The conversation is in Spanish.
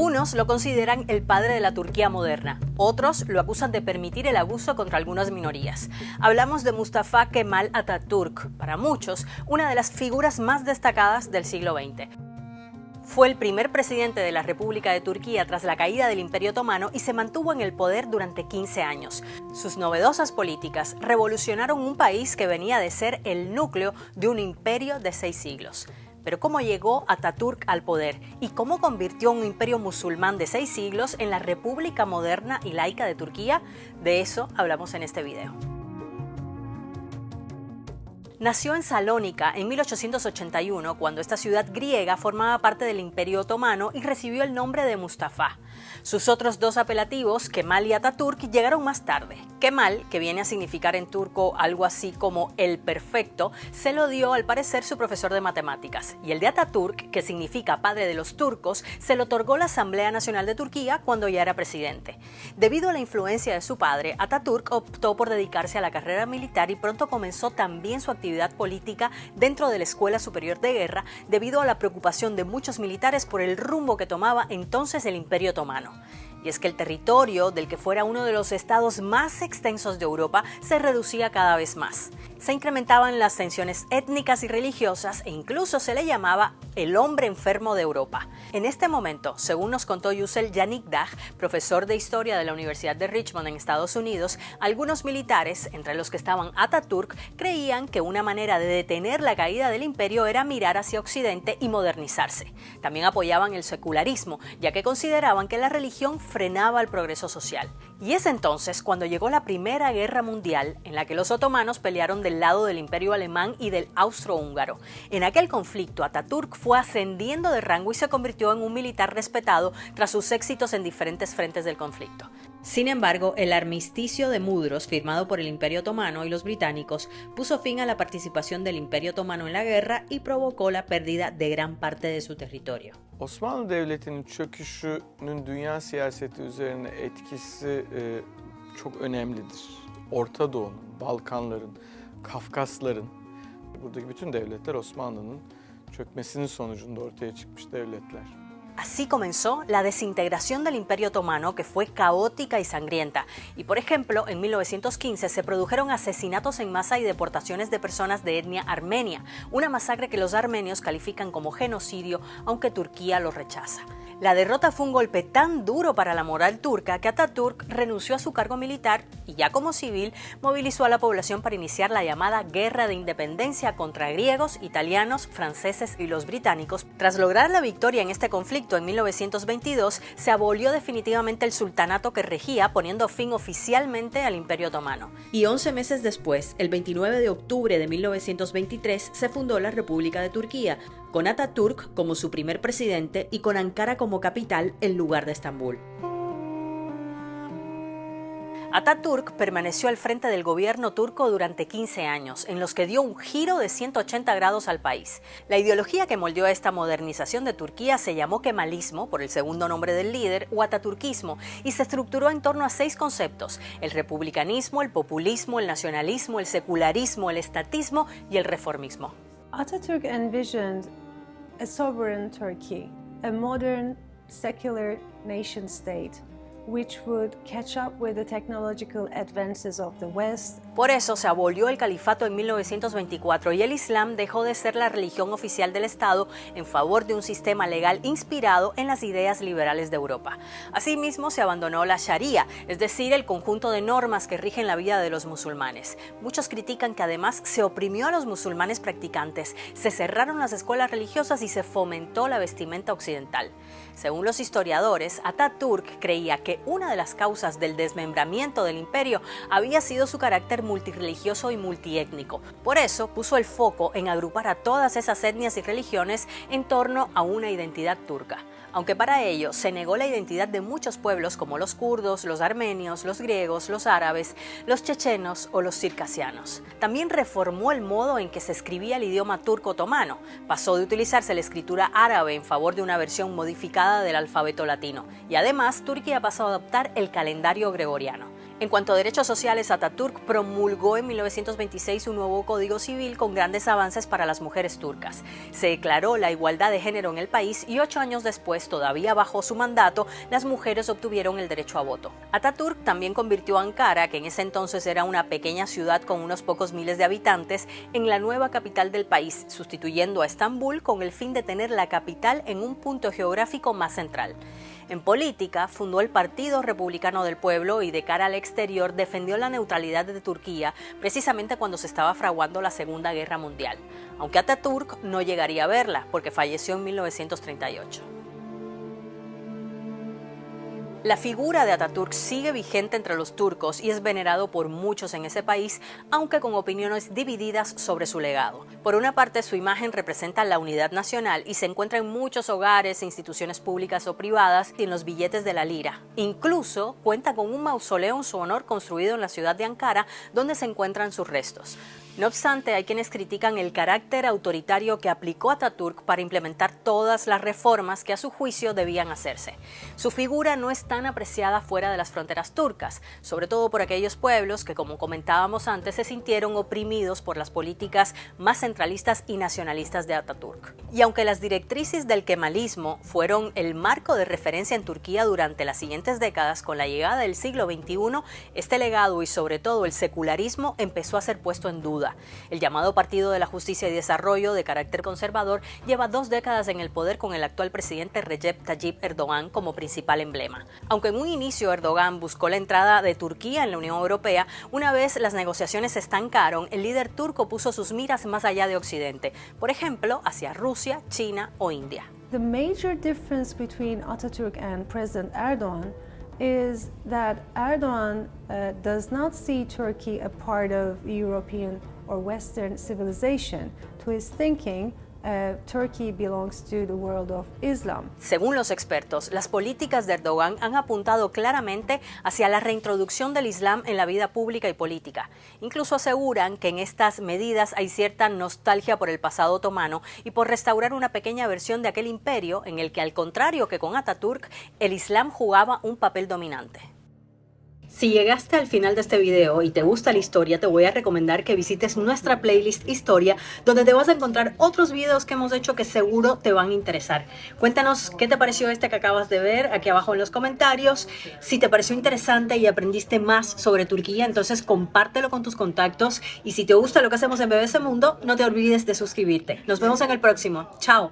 Unos lo consideran el padre de la Turquía moderna, otros lo acusan de permitir el abuso contra algunas minorías. Hablamos de Mustafa Kemal Atatürk, para muchos una de las figuras más destacadas del siglo XX. Fue el primer presidente de la República de Turquía tras la caída del Imperio Otomano y se mantuvo en el poder durante 15 años. Sus novedosas políticas revolucionaron un país que venía de ser el núcleo de un imperio de 6 siglos. Pero ¿cómo llegó Atatürk al poder y cómo convirtió un imperio musulmán de 6 siglos en la República moderna y laica de Turquía? De eso hablamos en este video. Nació en Salónica en 1881, cuando esta ciudad griega formaba parte del Imperio Otomano y recibió el nombre de Mustafa. Sus otros dos apelativos, Kemal y Atatürk, llegaron más tarde. Kemal, que viene a significar en turco algo así como el perfecto, se lo dio al parecer su profesor de matemáticas. Y el de Atatürk, que significa padre de los turcos, se lo otorgó la Asamblea Nacional de Turquía cuando ya era presidente. Debido a la influencia de su padre, Atatürk optó por dedicarse a la carrera militar y pronto comenzó también su actividad política dentro de la Escuela Superior de Guerra debido a la preocupación de muchos militares por el rumbo que tomaba entonces el Imperio Otomano. Y es que el territorio del que fuera uno de los estados más extensos de Europa se reducía cada vez más. Se incrementaban las tensiones étnicas y religiosas e incluso se le llamaba el hombre enfermo de Europa. En este momento, según nos contó Yücel Yanıkdag, profesor de historia de la Universidad de Richmond en Estados Unidos, algunos militares, entre los que estaban Atatürk, creían que una manera de detener la caída del imperio era mirar hacia Occidente y modernizarse. También apoyaban el secularismo, ya que consideraban que la religión frenaba el progreso social. Y es entonces cuando llegó la Primera Guerra Mundial, en la que los otomanos pelearon del lado del Imperio Alemán y del Austrohúngaro. En aquel conflicto, Atatürk fue ascendiendo de rango y se convirtió en un militar respetado tras sus éxitos en diferentes frentes del conflicto. Sin embargo, el armisticio de Mudros, firmado por el Imperio Otomano y los británicos, puso fin a la participación del Imperio Otomano en la guerra y provocó la pérdida de gran parte de su territorio. Osmanlı Devleti'nin çöküşünün dünya siyaseti üzerine etkisi çok önemlidir. Orta Doğu'nun, Balkanların, Kafkasların, buradaki bütün devletler Osmanlı'nın çökmesinin sonucunda ortaya çıkmış devletler. Así comenzó la desintegración del Imperio Otomano, que fue caótica y sangrienta. Y por ejemplo, en 1915 se produjeron asesinatos en masa y deportaciones de personas de etnia armenia, una masacre que los armenios califican como genocidio, aunque Turquía lo rechaza. La derrota fue un golpe tan duro para la moral turca que Atatürk renunció a su cargo militar y ya como civil movilizó a la población para iniciar la llamada Guerra de Independencia contra griegos, italianos, franceses y los británicos. Tras lograr la victoria en este conflicto en 1922, se abolió definitivamente el sultanato que regía, poniendo fin oficialmente al Imperio Otomano. Y 11 meses después, el 29 de octubre de 1923, se fundó la República de Turquía, con Atatürk como su primer presidente y con Ankara como capital en lugar de Estambul. Atatürk permaneció al frente del gobierno turco durante 15 años, en los que dio un giro de 180 grados al país. La ideología que moldeó esta modernización de Turquía se llamó kemalismo, por el segundo nombre del líder, o atatürkismo, y se estructuró en torno a 6 conceptos: el republicanismo, el populismo, el nacionalismo, el secularismo, el estatismo y el reformismo. Atatürk envisioned a sovereign Turkey, a modern, secular nation-state, which would catch up with the technological advances of the West. Por eso se abolió el califato en 1924 y el Islam dejó de ser la religión oficial del Estado en favor de un sistema legal inspirado en las ideas liberales de Europa. Asimismo, se abandonó la Sharia, es decir, el conjunto de normas que rigen la vida de los musulmanes. Muchos critican que además se oprimió a los musulmanes practicantes, se cerraron las escuelas religiosas y se fomentó la vestimenta occidental. Según los historiadores, Atatürk creía que una de las causas del desmembramiento del imperio había sido su carácter multirreligioso y multiétnico. Por eso puso el foco en agrupar a todas esas etnias y religiones en torno a una identidad turca. Aunque para ello se negó la identidad de muchos pueblos como los kurdos, los armenios, los griegos, los árabes, los chechenos o los circasianos. También reformó el modo en que se escribía el idioma turco otomano. Pasó de utilizarse la escritura árabe en favor de una versión modificada del alfabeto latino. Y además, Turquía pasó a adoptar el calendario gregoriano. En cuanto a derechos sociales, Atatürk promulgó en 1926 un nuevo código civil con grandes avances para las mujeres turcas. Se declaró la igualdad de género en el país y 8 años después, todavía bajo su mandato, las mujeres obtuvieron el derecho a voto. Atatürk también convirtió a Ankara, que en ese entonces era una pequeña ciudad con unos pocos miles de habitantes, en la nueva capital del país, sustituyendo a Estambul con el fin de tener la capital en un punto geográfico más central. En política, fundó el Partido Republicano del Pueblo y de cara al exterior defendió la neutralidad de Turquía precisamente cuando se estaba fraguando la Segunda Guerra Mundial, aunque Atatürk no llegaría a verla porque falleció en 1938. La figura de Atatürk sigue vigente entre los turcos y es venerado por muchos en ese país, aunque con opiniones divididas sobre su legado. Por una parte, su imagen representa la unidad nacional y se encuentra en muchos hogares, instituciones públicas o privadas y en los billetes de la lira. Incluso cuenta con un mausoleo en su honor construido en la ciudad de Ankara, donde se encuentran sus restos. No obstante, hay quienes critican el carácter autoritario que aplicó Atatürk para implementar todas las reformas que a su juicio debían hacerse. Su figura no es tan apreciada fuera de las fronteras turcas, sobre todo por aquellos pueblos que, como comentábamos antes, se sintieron oprimidos por las políticas más centralistas y nacionalistas de Atatürk. Y aunque las directrices del kemalismo fueron el marco de referencia en Turquía durante las siguientes décadas, con la llegada del siglo XXI, este legado y sobre todo el secularismo empezó a ser puesto en duda. El llamado Partido de la Justicia y Desarrollo, de carácter conservador, lleva 2 décadas en el poder con el actual presidente Recep Tayyip Erdogan como principal emblema. Aunque en un inicio Erdogan buscó la entrada de Turquía en la Unión Europea, una vez las negociaciones se estancaron, el líder turco puso sus miras más allá de Occidente, por ejemplo, hacia Rusia, China o India. The major difference between Atatürk and President Erdogan is that Erdogan does not see Turkey a part of European or Western civilization. To his thinking, Turkey belongs to the world of Islam. Según los expertos, las políticas de Erdogan han apuntado claramente hacia la reintroducción del Islam en la vida pública y política. Incluso aseguran que en estas medidas hay cierta nostalgia por el pasado otomano y por restaurar una pequeña versión de aquel imperio en el que, al contrario que con Atatürk, el Islam jugaba un papel dominante. Si llegaste al final de este video y te gusta la historia, te voy a recomendar que visites nuestra playlist Historia, donde te vas a encontrar otros videos que hemos hecho que seguro te van a interesar. Cuéntanos qué te pareció este que acabas de ver aquí abajo en los comentarios. Si te pareció interesante y aprendiste más sobre Turquía, entonces compártelo con tus contactos. Y si te gusta lo que hacemos en BBC Mundo, no te olvides de suscribirte. Nos vemos en el próximo. Chao.